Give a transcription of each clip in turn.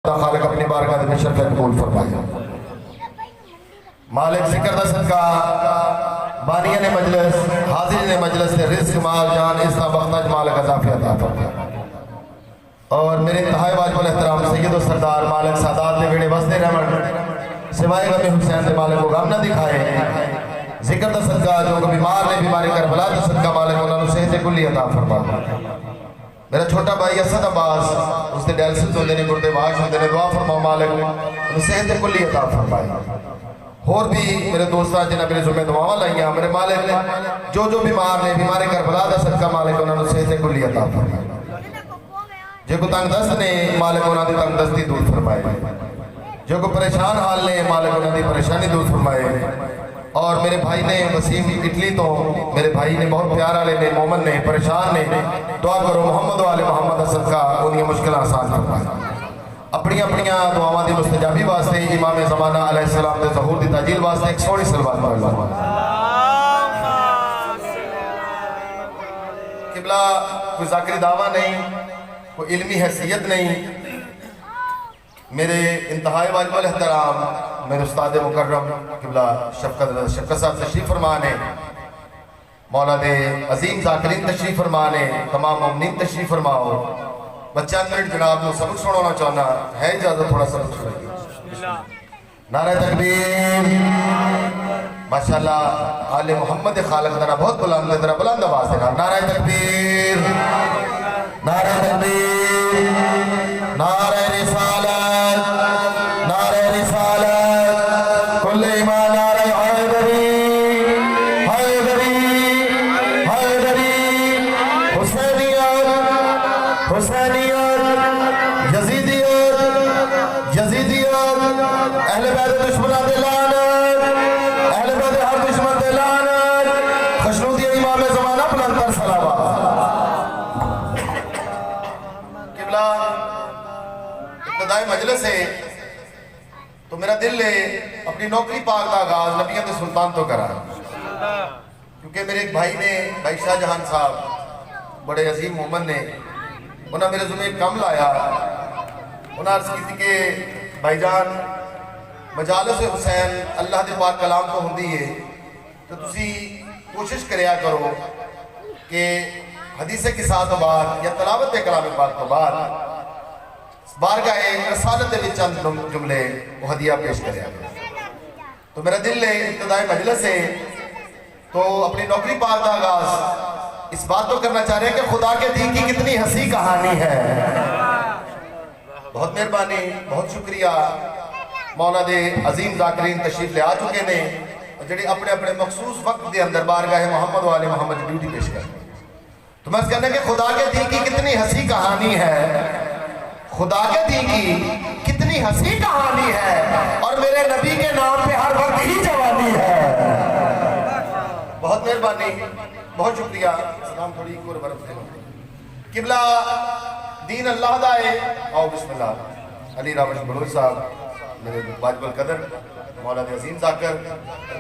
खालिक अपनी बारगाह में शरफ़ कबूल फरमाए। मालिक ज़िक्र दा सदका बानिया ने मजलिस हाजिर ने मजलिस से रिज़्क़ माल जान इस वक्त मालिक अज़ाफ़ी अता फरमाए। और मेरे इंतहाई वाजिबुल एहतराम सैयद और सरदार मालिक सादात ने वेड़े वसदे रहमत सिवाय गम हुसैन दे मालिक को गम न दिखाए। ज़िक्र दा सदका जो बीमार ने बीमारी करबला दा सदका मालिक उन्होंने सेहत कुल्ली अता फरमाए। मेरा छोटा भाई असद अब्बास उसके डायलिसिस होंगे ने गुर्दे वाश होंगे ने दुआ फरमाओ मालिक सेहत कुल्ली अता फरमाए। होर भी मेरे दोस्तों जिन्हें मेरे जुम्मे दुआवां लाइया मेरे मालिक जो बीमार ने बीमारी करबला दा सदका मालिक उन्होंने सेहत कुल्ली अता फरमाए। जो को तंगदस्त ने मालिक उन्होंने तंगदस्ती दूर फरमाए। जो को परेशान हाल ने मालिक उन्होंने परेशानी दूर फरमाए। और मेरे भाई ने वसीम इटली तो मेरे भाई ने बहुत प्यार वाले ने मोमन ने परेशान ने दुआ करो मोहम्मद वाले मोहम्मद सदका उन्हें मुश्किल आसान फरमाए। अपनी अपनी दुआवां की मुस्तजाबी वास्ते इमाम ज़माना अलैहिस्सलाम के ज़हूर की ताजील वास्ते एक सोहनी सलवात पढ़ लो। किबला कोई ज़ाकरी दावा नहीं कोई इल्मी हैसियत नहीं। मेरे इंतहाई वाजिबुल एहतराम मेरे उस्ताद मुकर्रम किबला शफ़क़त साहब तशरीफ़ फरमा ने मौला दे अजीम ज़ाकिरीन तशरीफ़ फरमा ने तमाम मोमिनीन तशरीफ़ फरमाओ। बच्चा मिनट जनाब को सबक सुनाना चाहना है इजाज़त थोड़ा सबक सुनाइए। नारे तकबीर माशाअल्लाह आले मोहम्मद खालिक जरा बहुत बुलंद आवाज़ देना नारे तकबीर नारे तकबीर नारे रिसालत नारे रिसालत कुल्ले ईमान नारे हैदरी हैदरी हैदरी हुसैनियत हुसैनियत यजीदियत यजीदियत अहले बैत दुश्मनां दे लानत अहले बैत हर दुश्मन दे लानत खुशनूदी इमाम ज़माना बुलंद सलावत। किबला इब्तिदाई मजलिस है तो मेरा दिल है अपनी नौकरी पाक का आगाज नबियों के सुल्तान तो करा क्योंकि मेरे एक भाई ने भाई शाहजहान साहब बड़े अजीम मोमन ने उन्हें मेरे जुम्मे कम लाया। उन्हें अर्ज की थी कि भाईजान मजालिस हुसैन अल्लाह के पाक कलाम तो होंगी है तो तुसी कोशिश करया करो कि हदीस के साथ बाद या तलावत कलाम पाक तो बाद बारगाह रसालत के चंद जुमले वो हदिया पेश करया। तो मेरा दिल है इब्तिदाई मजलिस है तो अपनी नौकरी पाक का आगाज इस बात तो करना चाह रहे हैं कि खुदा के दीन की कितनी हंसी कहानी है। बहुत मेहरबानी बहुत शुक्रिया मौला दे अजीम ज़ाकिरीन तशरीफ ले आ चुके ने जेडे अपने अपने मखसूस वक्त के अंदर बारगाह मोहम्मद वाले मोहम्मद ड्यूटी पेश कर। तो मैं कहना कि खुदा के दीन की कितनी हंसी कहानी है खुदा के दीन की कितनी हंसी कहानी है और मेरे नबी के नाम पे हर वक्त ही जवानी है। बहुत मेहरबानी बहुत शुक्रिया सलाम थोड़ी किबला दीन अल्लाह दा है। आओ बिस्मिल्लाह अली रावत बलोच साहब मेरे वाजिबुल कदर मौला दे अजीम ज़ाकिर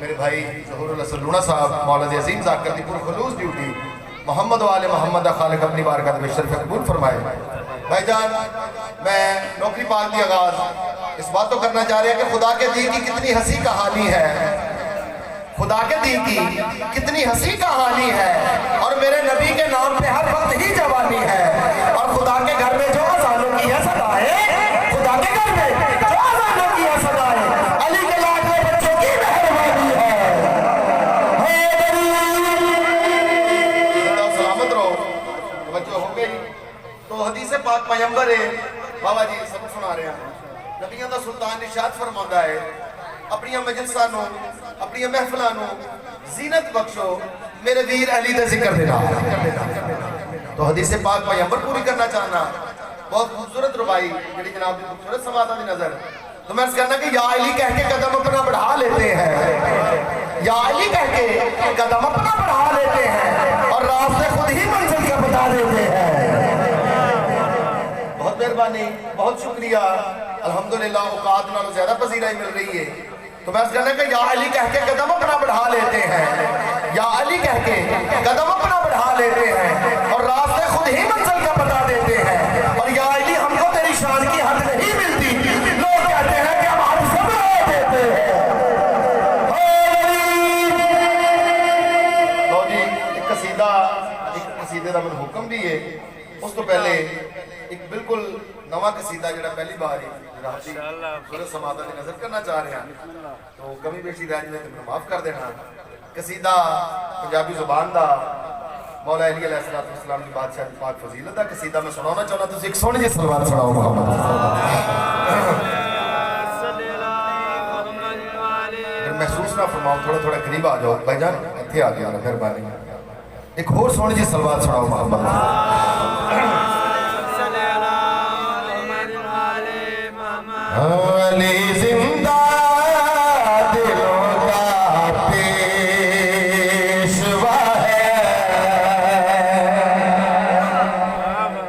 मेरे भाई ज़हूरुल हसन लूणा साहब मौला दे अजीम ज़ाकिर की पुरखुलूस ड्यूटी मोहम्मद वाले मोहम्मद खालिक अपनी बारगाह में शरफ़ कबूल फरमाए। भाईजान मैं नौकरी पाक की आगाज इस बात तो करना चाह रहे हैं कि खुदा के दीन की कितनी हंसी कहानी है खुदा के दीन की कितनी हंसी कहानी है और मेरे नबी के नाम पे हर वक्त ही जवानी है। और खुदा के घर में जो अज़ानों की है सदाएं खुदा के घर में जो अज़ानों की है सदाएं अली के लाडले बच्चों की मेहरबानी है। सलामत रहो बच्चों हो गई तो हदीस पाक पैगंबर है बाबा जी सब सुना रहे हैं नबियों का सुल्तान इरशाद फरमाता है अपनी मजलिसां नूं अपनी महफिलां नूं जीनत बख्शो मेरे वीर अली दे जिक्र दे नाल। तो हदीस पाक पैगंबर पूरी करना चाहना बहुत खूबसूरत रुबाई जेडी जनाब दी खूबसूरत समाता दी नजर। तो मैं कहना कि या अली कह के कदम अपना बढ़ा लेते हैं या अली कह के कदम अपना बढ़ा लेते हैं और रास्ते खुद ही मंजिल का बता देते हैं। बहुत मेहरबानी बहुत शुक्रिया अल्हम्दुलिल्लाह औकात नालों ज्यादा पजीराई मिल रही है। तो मैं कहना कि या अली कह के कदम अपना बढ़ा लेते हैं या अली कह के कदम अपना बढ़ा लेते हैं और रास्ते खुद ही मंजिल का बता देते हैं। और या अली हमको तेरी शान की हद नहीं मिलती कसीदा जो पहली बार ही समाधा की नजर करना चाह रहे हैं, तो कमी बेशी रह जाए तो माफ कर देना। कसीदा पंजाबी जुबान का मौला अली अलैहिस्सलाम की बादशाह की पाक फजीलत का कसीदा मैं सुनाना चाहना, तुम एक सोहनी जी सलवात सुनाओ मोहम्मद। महसूस ना फरमाओ, थोड़ा थोड़ा करीब आ जाओ भाईजान, इतने आ गया मेहरबानी। एक होर सोहनी जी सलवात सुनाओ मोहम्मद। अली जिंदा दिलों का पेशवा है,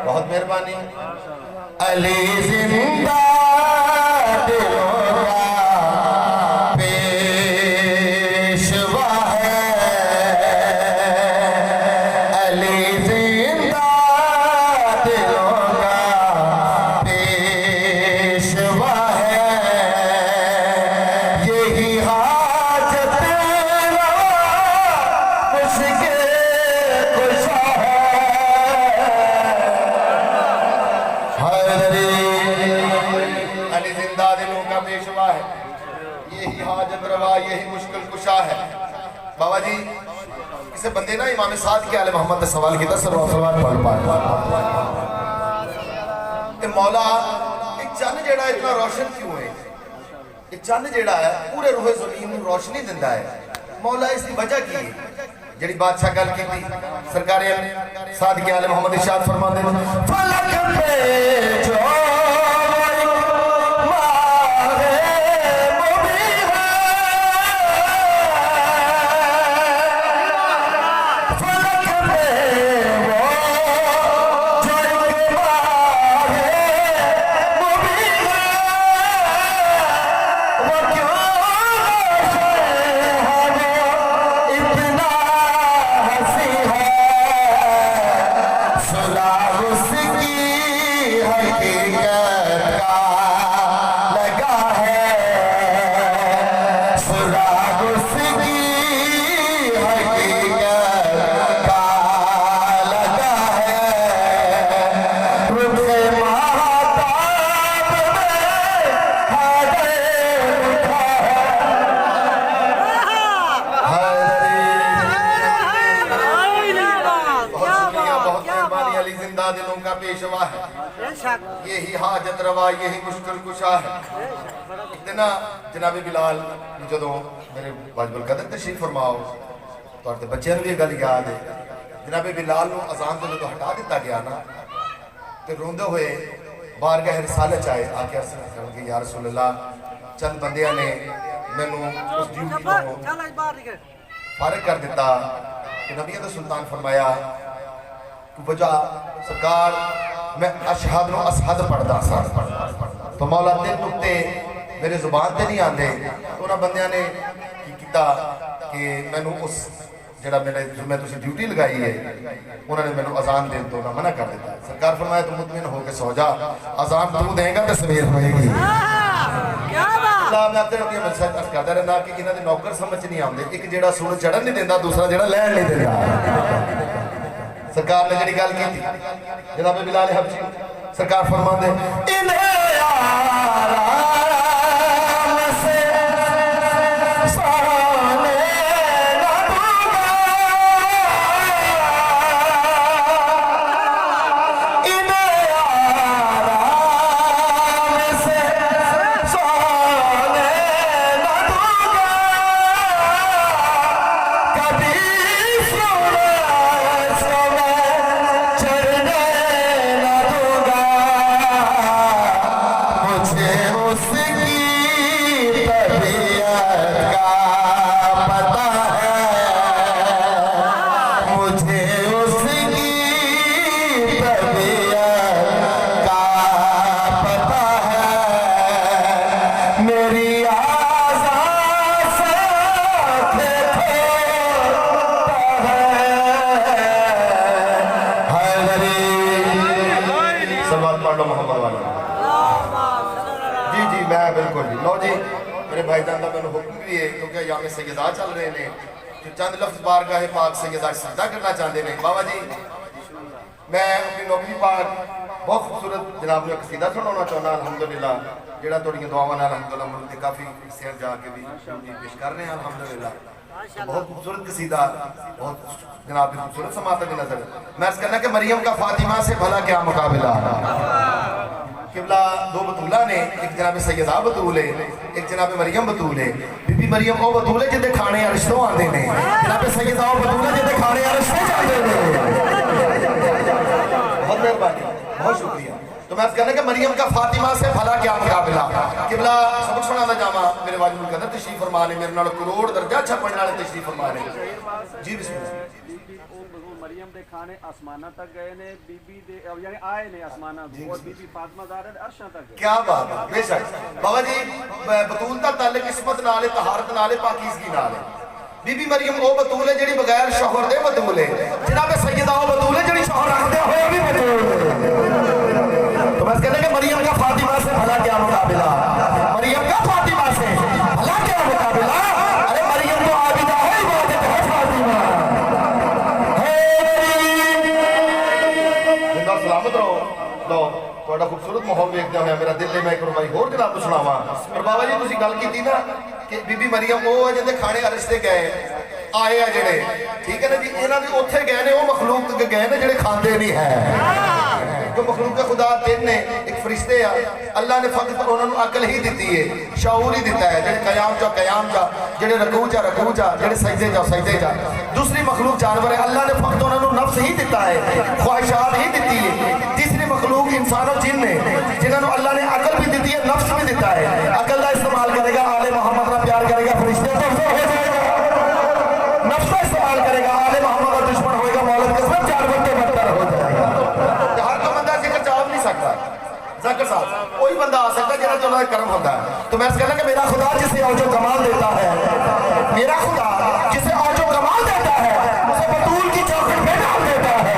बहुत मेहरबानी। अली जिंदा दिलों का पेशवा है, अली जिंदा दिलों का पेशवा है, यही हाजत रवा मुश्किल कुशा है। अली जिंदा दिलों का पेशवा है, यही हाजत रवा यही मुश्किल कुशा है। बाबा जी किसी बंदे ना इमाम साद के आले मोहम्मद ने सवाल किया, सलवात पढ़ पाए मौला एक चंद जेड़ा इतना रोशन क्यों है, एक चंद जेड़ा है पूरे रूहे ज़मीन में रोशनी दिंदा है, मौला इसकी वजह की है? जेड़ी बादशाह गल की सरकार साद के आले मोहम्मद इरशाद फरमाते फलक पे जो दिलों का पेशवा है, यही हाजत रवा यही मुश्किल कुशा है। इतना जनाब बिलाल जो मेरे वाजिबुल कदर तशरीफ फरमाओ तो बच्चों भी गल याद है, जनाब बिलाल को अजान तो जो हटा दिता गया ना तो रोंदे हुए बारगाह रिसालत आए, आके कि या रसूल अल्लाह चंद बंदियां ने मैनू उस ड्यूटी को फारिग कर दिता कि नबी दा सुल्तान फरमाया वजह सरकार मैं अशहद नो असहद पढ़दा सा, तो मौला ते नुक्ते मेरे जुबान ते नहीं आते, तो उन्होंने बंदियां ने की किया कि मैनू उस जरा मेरे मैं तुझे ड्यूटी लगाई है उन्होंने मैनू अजान देने तो ना मना कर दिता। सरकार फरमाया तू मुतमिन होकर सो जा, अजान तू देगा तो सवेर होएगी। करता रहना कि इन्हों के नौकर समझ नहीं आते, एक जो सूरज चढ़न नहीं देता दूसरा जो लैन नहीं देता। सरकार ने जी गल की जनाब बिलाल हबशी सरकार फरमाते भाईजान का मैं हुक्म भी है क्योंकि याम सैयदा चल रहे हैं जो चंद लफ्ज बारगाह पाक सैयदा सजदा करना चाहते हैं। बाबा जी मैं अपनी नौकरी पाक बहुत खूबसूरत जनाब ने कसीदा सुनाना चाहना अल्हम्दुलिल्लाह जेड़ा थोड़ी दुआवां नाल अल्हम्दुलिल्लाह मुल्क के काफ़ी हिस्से जाके भी पेश कर रहे हैं अल्हम्दुलिल्लाह। बहुत खूबसूरत कसीदा, बहुत जनाब की खूबसूरत समात की नजर। मैं अर्ज़ करना कि मरियम का फातिमा से भला क्या मुकाबला। किबला दो बतूला ने, एक जनाब सैयदा बतूल है, एक जनाब मरियम बतूल है। बीबी मरियम वो बतूल है जिहदे खाने अर्श तो आते हैं, जनाब सैयदा वो बतूल है जिहदे खाने अर्श तो जाते हैं। बहुत मेहरबानी, बहुत शुक्रिया। तो मैं कहना कि मरियम का फातिमा से भला क्या मुकाबला। किबला सबक सुनाना जावा मेरे वाजिब कदर तशरीफ फरमा ने, मेरे नाल करोड़ दर्जा अच्छा पढ़ने वाले तशरीफ फरमा ने। जी बिस्मिल्लाह। मरियम दे खाने आसमाना तक गए ने, बीबी दे यानी आए ने आसमाना और बीबी फातिमा ज़हरा अर्शां तक गए। क्या बात है, बेशक बाबा जी बतूल दा ताल्लुक किस्मत नाल है, तहारत नाल है, पाकीज़गी नाल है। बीबी मरियम वो बतूल है जिहड़ी बगैर शौहर दे बतूल है। जनाब सैयदा वो बतूल है जिहड़ी शौहर रखदे होए भी बतूल है। तो मैं कहने कि मरियम का फातिमा से भला क्या मुकाबला, मरियम का फातिमा से भला क्या मुकाबला। अरे मरियम तो आबिदा है, इबादत है फातिमा है। जिंदा सलामत रहो। लो थोड़ा खूबसूरत माहौल देखते हुए मेरा दिल है मैं एक भाई होर जनाब सुनावा। और बाबा जी तुसी गल की ना कि बीबी मरियम वो है जिहदे खाने अर्श ते गए आए आ जेड़े, ठीक है ना जी, इन्हां दे उत्थे गए ने, वो मखलूक गए ने जेड़े खांदे नहीं है। जो मखलूक खुदा तीन ने, एक फरिश्ते आ, अल्लाह ने फकत उन्होंने अकल ही दी है, शऊर ही दिता है। जेड़े कयाम चा जेड़े रकू चा जेड़े सजदे जा सजदे जा। दूसरी मखलूक जानवर है, अल्लाह ने फकत उन्होंने नफ्स ही दिता है, ख्वाहिशात ही दी है। तीसरी मखलूक इंसान और जिन ने, जिन्होंने अल्लाह ने अकल भी दी है, नफ्स भी दिता है। अकल का इस्तेमाल करेगा, आले मोहम्मद का प्यार करेगा, फरिश्ते तो हो जाएगा। नफ्स का इस्तेमाल करेगा, आले मोहम्मद का दुश्मन होएगा, मौलद के सब जानवर के बदतर हो जाएगा। हर तो बंदा जिक्र चाह नहीं सकता, जाकिर साहब कोई बंदा आ सकता है जिन्हें जो कर्म होता है। तो मैं कहना कि मेरा खुदा जिसे औजो कमाल देता है, मेरा खुदा जिसे औजो कमाल देता है, उसे बतूल की चौखट में डाल देता है।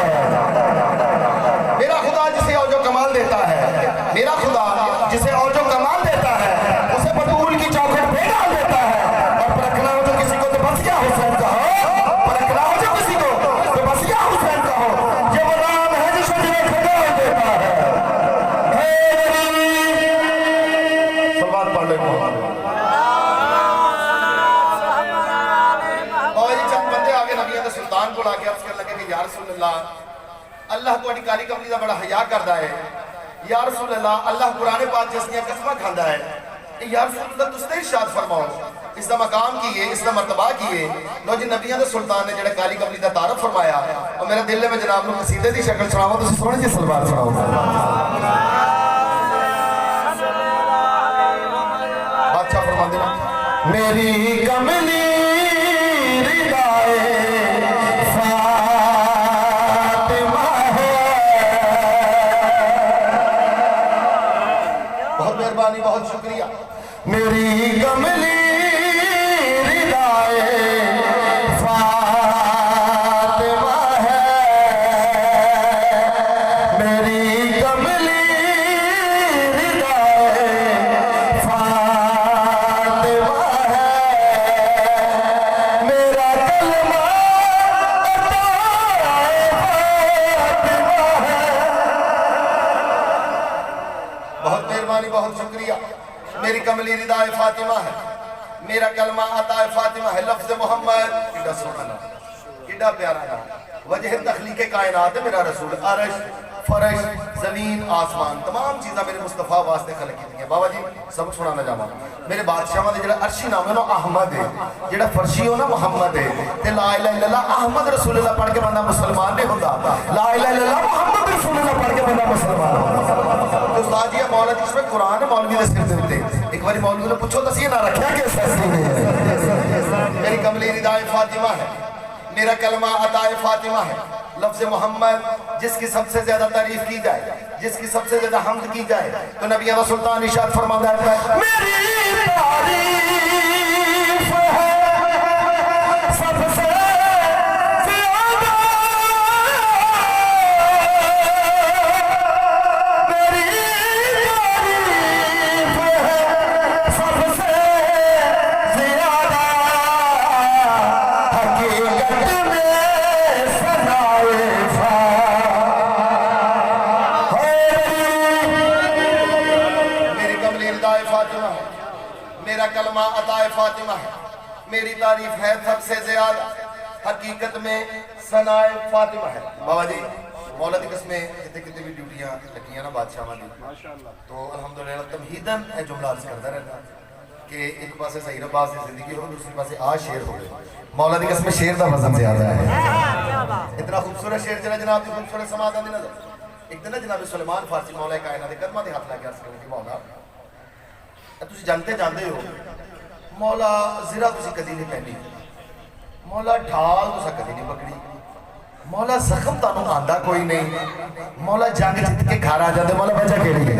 मेरा खुदा जिसे औजो कमाल देता है, मेरा खुदा जिसे औजो कमाल देता है, उसे बतूल की चौखट में डाल देता है। और परखना हो जो किसी को तो बस गया हुसैन का हो, परखना हो जो किसी को तो बस गया हुसैन का हो। ये वो नाम है जो शजरे खड़ा देता है। सलवात पढ़ ले। और ये चंद बंदे आगे नबियों के सुल्तान को लाके अर्ज कर लगे कि या रसूल अल्लाह, अल्लाह तो काली कमली का बड़ा हया करता है। या रसूल अल्लाह, अल्लाह कुरान पाक जिसने कसमा खांदा है। या रसूल अल्लाह तुस्ते इरशाद फरमाओ, इसका मकाम की है, इसका मर्तबा की है। लो जी नबियों के सुल्तान ने जेड़ा काली कमली का तारफ फरमाया, और मेरा दिल में जनाब को कसीदे की शक्ल सुनावा। तुम सोहनी जी सलवात सुनाओ। बादशाह फरमाते हैं मेरी कमली बहुत शुक्रिया। मेरी कमली रिदाए फातिमा है, मेरी कमली रिदाए फातिमा है, मेरा कलमा फातिमा है। बहुत मेहरबानी, बहुत शुक्रिया। मेरी कमली रिदाए फातिमा है, मेरा कलमा अताए फातिमा है। लफ्ज़ मोहम्मद कितना सोहना नाम, कितना प्यारा नाम। वजह तखलीके कायनात है मेरा रसूल। अर्श फरश जमीन आसमान तमाम चीज़ां मेरे मुस्तफा वास्ते खलक की हैं। बाबा जी सबक सुनाना चाहवा। मेरे बादशाह का जो अर्शी नाम है ना अहमद है, जो फर्शी हो ना मुहम्मद है। तो ला इलाहा इल्लल्लाह अहमद रसूलुल्लाह पढ़ के बंदा मुसलमान नहीं होता, ला इलाहा इल्लल्लाह मुहम्मद रसूलुल्लाह पढ़ के बंदा मुसलमान होता। तो उस्ताद जी मौलवी जिसमें कुरान है, मौलवी के सिर देते एक बार मौलवी ने पूछो दसिए ना रखा कि मेरी कमली रिदाए फातिमा है, मेरा कलमा अताए फातिमा है। लफ्ज़ मोहम्मद जिसकी सबसे ज्यादा तारीफ की जाए, जिसकी सबसे ज्यादा हमद की जाए, तो नबी का सुल्तान इरशाद फरमाता है मेरी तारीफ है सबसे ज्यादा, मेरी तारीफ है सबसे ज्यादा, हकीकत में सनाए फा है निदाए फातिमा है, मेरा कलमा अताए फातिमा है, मेरी तारीफ है सबसे ज्यादा, हकीकत में सनाए फातिमा है। बाबा जी मौला दी कसमें जितने कितने भी ड्यूटियां लगियां ना बादशाह दी, माशाअल्लाह, तो अल्हम्दुलिल्लाह तमहीदन ए जुमला अर्ज करता रहता कि एक पासे सही रब्बास की जिंदगी हो, दूसरी पासे आ शेर हो गए। मौला दी कसमें शेर का वजन ज्यादा है। इतना खूबसूरत शेर जरा जनाब की खूबसूरत समाधान दी नजर। एक दिन ना जनाब सुलेमान फारसी मौला कायनात दे कदमां दे हाथ लग अर्ज करने की मौला तुसी जानते जानते हो मौला जिरा तुसी कदी नहीं पहनी, मौला ढाल तुसा कदी नहीं पकड़ी, मौला जख्म तानू आंदा कोई नहीं, मौला जंग जित के घर आ जाते, मौला वजह केड़ी है?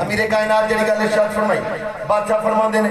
अमीरे कायनात जेड़ी गल इरशाद फरमाई, बादशाह फरमांदे ने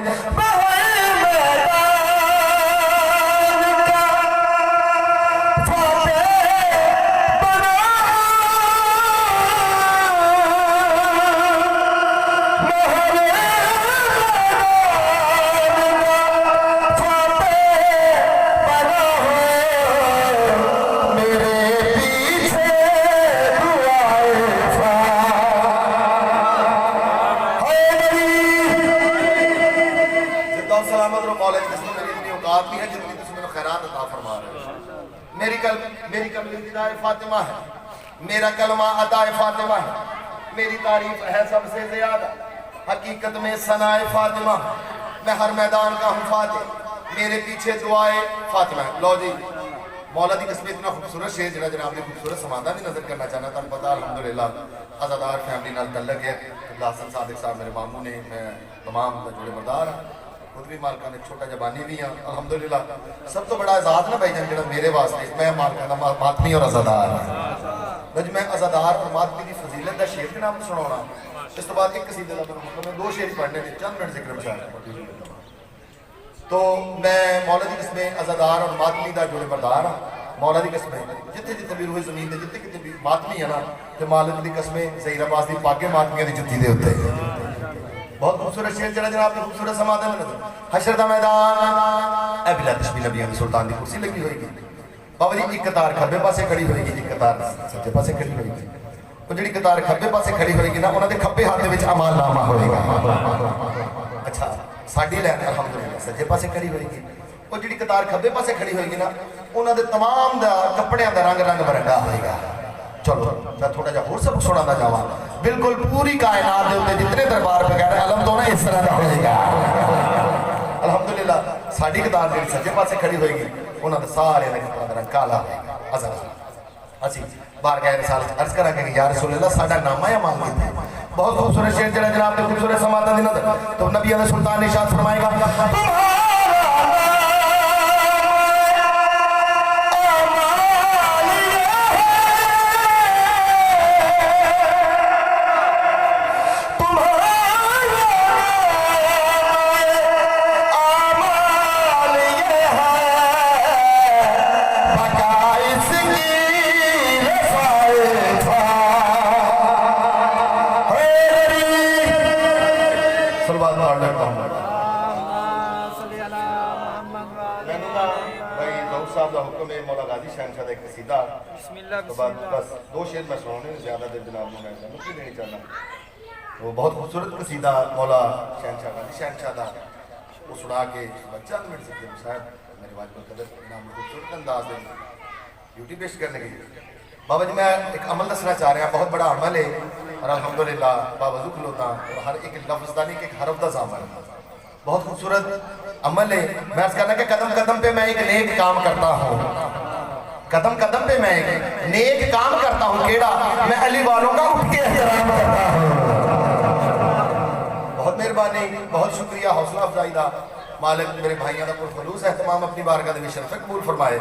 फातिमा है, मेरा कलमा अताए फातिमा है, मेरी तारीफ है सबसे ज्यादा, हकीकत में सनाए फातिमा, मैं हर मैदान का हूँ फातिह, मेरे पीछे दुआए फातिमा। लो जी मौला दी कसम इतना खूबसूरत शेर जरा जनाब ने खूबसूरत समाधान भी नजर करना चाहना, तुम पता अल्हम्दुलिल्लाह आज़ादार फैमिली नाल तल्लक है। लासन सादिक साहब मेरे मामू ने, मैं तमाम जोड़े मरदार खुद भी मालका ने छोटा जबानी भी हाँ अल्हम्दुलिल्लाह। सब तो बड़ा आज़ाद ना भाईजान जो मेरे वास्ते, मैं मालका का मातमी और आज़ादार बज मैं आज़ादार और मातमी की फजीलत का शेर के नाम सुनाना, इस तो बाद एक कसीदे का मतलब मैं दो शेर पढ़ने में चंद मिनट जिक्र बचा। तो मैं मौला दी किस्में आज़ादार और मातमी का जोड़े बरदार हाँ, मौला दी किस्में जिथे जिथे भी रूह जमीन के जिते कितने भी मातमी है ना, तो मालिक की कसमें ज़हीराबाद की पागे मातमिया की जुत्ती के उत्ते। बहुत खूबसूरत शेर जरा जनाब ने खूबसूरत समाधान नजर। हशर का मैदान ए बिला तशबीह नबियां दी सुल्तान की कुर्सी लगी होगी, बाबा जी एक कतार खब्बे पासे खड़ी होगी, एक कतार सज्जे पासे खड़ी होगी। वो जी कतार खब्बे पासे खड़ी होगी ना, उन्होंने खब्बे हाथ में अमालनामा होगा। अच्छा साड़ी लैन अल्हम्दुलिल्लाह सज्जे पासे खड़ी होगी। वो जी कतार खब्बे पासे खड़ी होगी ना, उन्होंने तमाम कपड़िया का रंग रंग बरंगा होगा। चलो मैं थोड़ा जा होर सब सुनाना चाहवा, बिल्कुल पूरी कायनात के उत्ते जितने दरबार बगैर अलम तो ना इस तरह का होगा। अल्हम्दुलिल्लाह साड़ी कतार जी सज्जे पासे खड़ी होगी, उन्होंने सारे कपड़ा का रंग काला होगा। असी बार गए साल अर्ज करा कि या रसूल अल्लाह साडा नामा या मांग लेते। बहुत खूबसूरत शेर जरा जनाब ने खूबसूरत समाधान देना, तो नबी ने सुल्तान ने इरशाद फरमाएगा बस दो शेर मैं सुनाने ज्यादा देर जनाब मैं नहीं देनी चाहता। वो बहुत खूबसूरत कसीदा मौला शहनशाह गाजी शहनशाह का वो सुना के चंद मिनट से शायद मेरे वाजिब कदर नाम खूबसूरत अंदाज में ड्यूटी पेश करने की। बाबा जी मैं एक अमल दसना चाह रहा, बहुत बड़ा अमल है और अल्हम्दुलिल्लाह बावजू खलोता और हर एक लफ्ज़ का नहीं एक हरफ का सामान, बहुत खूबसूरत अमल है। मैं अर्ज़ करना कि कदम कदम पे मैं एक नेक काम करता हूँ, कदम कदम पे मैं एक नेक काम करता हूँ, केड़ा मैं अली वालों का उठ के एहतराम करता हूँ। बहुत मेहरबानी, बहुत शुक्रिया हौसला अफजाई का मालिक मेरे भाइयों का पुरखलूस एहतमाम अपनी बारगाह में शरफ कबूल फरमाए।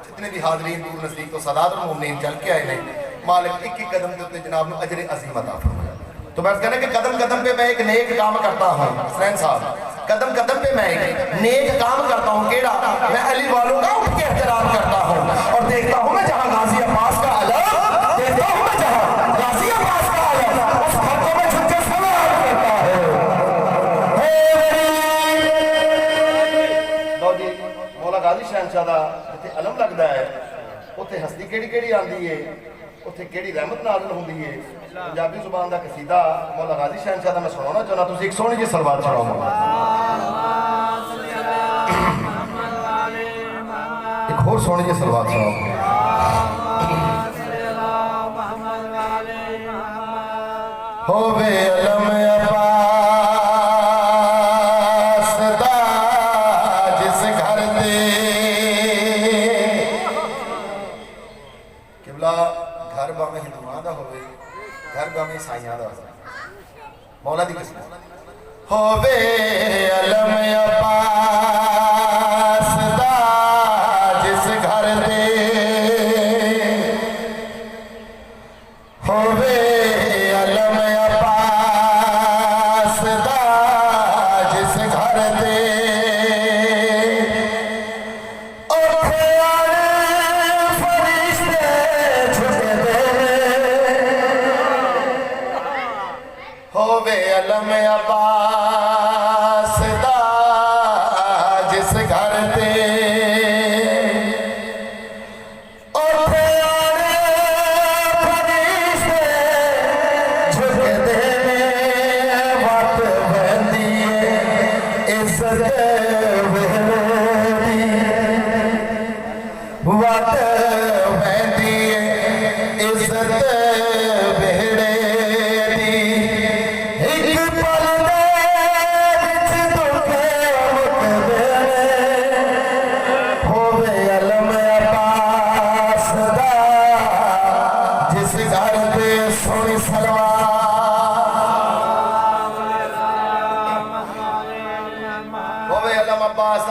जितने भी हाजरीन दूर नजदीक तो सदात और मोमिनीन चल के आए हैं, मालिक एक एक कदम के उत्ते जनाब ने अजर अजीम अता फरमाए। तो मैं कहना कि कदम कदम पे मैं एक नेक काम करता हूँ, हुसैन साहब कदम कदम पे मैं एक नेक काम करता हूँ, केड़ा मैं अली वालों का उठ के एहतराम करता हूँ और देखता हूँ मैं जहाँ गाजी अब्बास का अलम, देखता हूँ मैं जहाँ गाजी अब्बास का अलम उस हाथों में झुक के सलाम करता हूँ। लो जी मौला गाजी शहनशाह दा जिथे अलम लगता है उत्थे हस्ती केड़ी केड़ी आंदी है, ਉੱਥੇ ਕਿਹੜੀ ਰਹਿਮਤ ਨਾਜ਼ਿਲ ਹੁੰਦੀ ਹੈ। ਪੰਜਾਬੀ ਜ਼ੁਬਾਨ ਦਾ ਕਸੀਦਾ ਮੌਲਾ ਗਾਜ਼ੀ ਸ਼ਹਿਨशाह ਦਾ ਮੈਂ ਸੁਣਾਉਣਾ ਚਾਹੁੰਦਾ, ਤੁਸੀਂ ਇੱਕ ਸੋਹਣੀ ਜਿਹੀ ਸਲਵਾਤ ਸੁਣਾਓ। ਇੱਕ ਹੋਰ ਸੋਹਣੀ ਜਿਹੀ ਸਲਵਾਤ ਸੁਣਾਓ। होवे अलम अब्बास दा जिस घर दे किबला घर भावें हिंदुआं दा होवे, घर भावें ईसाइयां दा होवे, मौला दी कसम होवे अलम अब्बास दा जिस घर दे होवे अलम अब्बास दा जिस घर ते ओथे आने फरिश्ते झुकदे ने, वट वंदी इज्जत वेले दी, वट वंदी इज्जत वेले दी।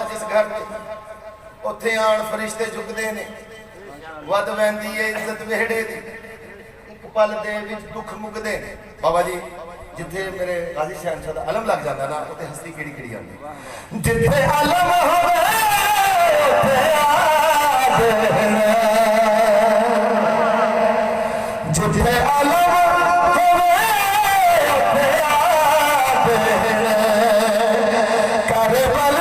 जिस घर उत्थे आन फरिश्ते झुकदे ने, वध वैंदी है इज्जत वेहड़े दी, एक पल दे विच दुख मुकदे ने। बाबा जी जिथे मेरे गाजी शहनशाह दा अलम लग जाता ना, उत्थे हस्ती केड़ी केड़ी आंदी, जिथे अलम होवे उत्थे याद है, जिथे अलम होवे उत्थे याद है, करे बल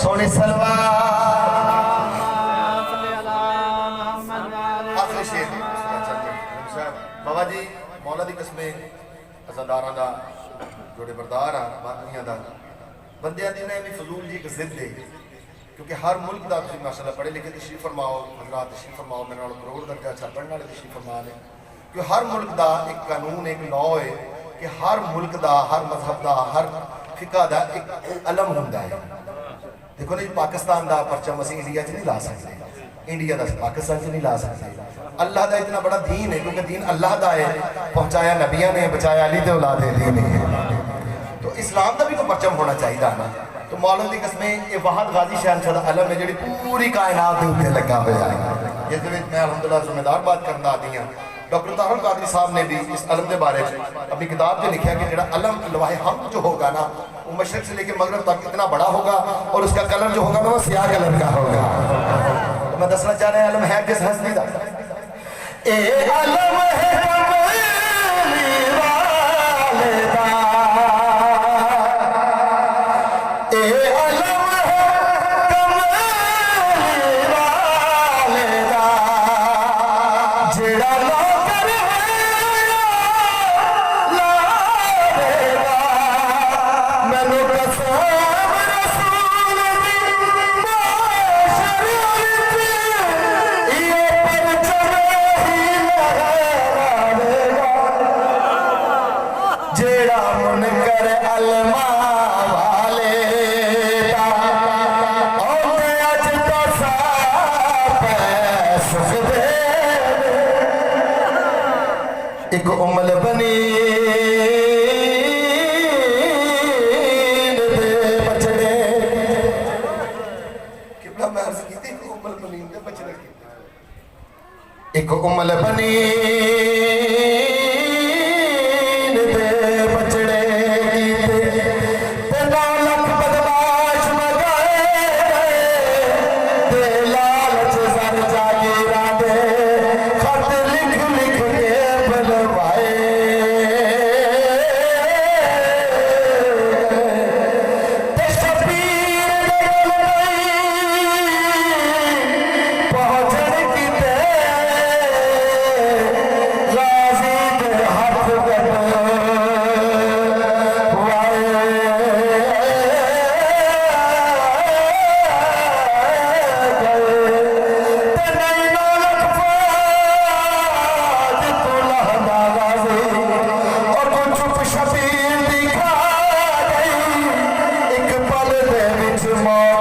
सोनी सलवार। आखिरी शेर बाबा जी मौला दी कसमें अज़ादारां दा जोड़े बरदार आ बादनियां दा बंदियां दी ने भी फजूल जी एक जिद है, क्योंकि हर मुल्क दा तुसीं माशाअल्लाह पढ़े लिखे तशरीफ फरमाओ, हज़रात तशरीफ फरमाओ, मेरे नाल करोड़ दर्जा अच्छा पढ़ने वाले तशरीफ फरमा ने, कि हर मुल्क दा एक कानून एक लॉ है कि हर मुल्क दा हर मजहब दा हर फिका दा एक अलम हुंदा है। देखो ना पाकिस्तान का परचम असीं इंडिया च नहीं ला सकते, इंडिया का पाकिस्तान च नहीं ला सकते। अल्लाह का इतना बड़ा दीन है, क्योंकि दीन अल्लाह का है, पहुँचाया नबिया ने, बचाया अली दे औलाद दीन है, तो इस्लाम का भी तो परचम होना चाहिए ना। तो मौला दी कसमें ये वाहद गाजी शहनशाह दा अलम है जी पूरी कायनात के उत्ते लगा हुआ है, जिस मैं अलहमदुलिल्लाह जिम्मेदार बात करना आती हाँ। डॉक्टर तारुल कादरी साहब ने भी इस अलम के बारे में अपनी किताब में लिखा कि जो अलम लवाहे हम जो होगा ना, वो मशरक से लेकर मगरब तक इतना बड़ा होगा और उसका कलर जो होगा ना वो स्याह कलर का होगा। तो मैं दसना चाह रहा अलम है किस हस्ती का, ए अलम है कमली वाले दा, ए अलम है कमली वाले दा, जेड़ा एक उमल बनी बचड़े किबला मैं अर्ज की थी, उमल बनी बचड़े एक इस्माइल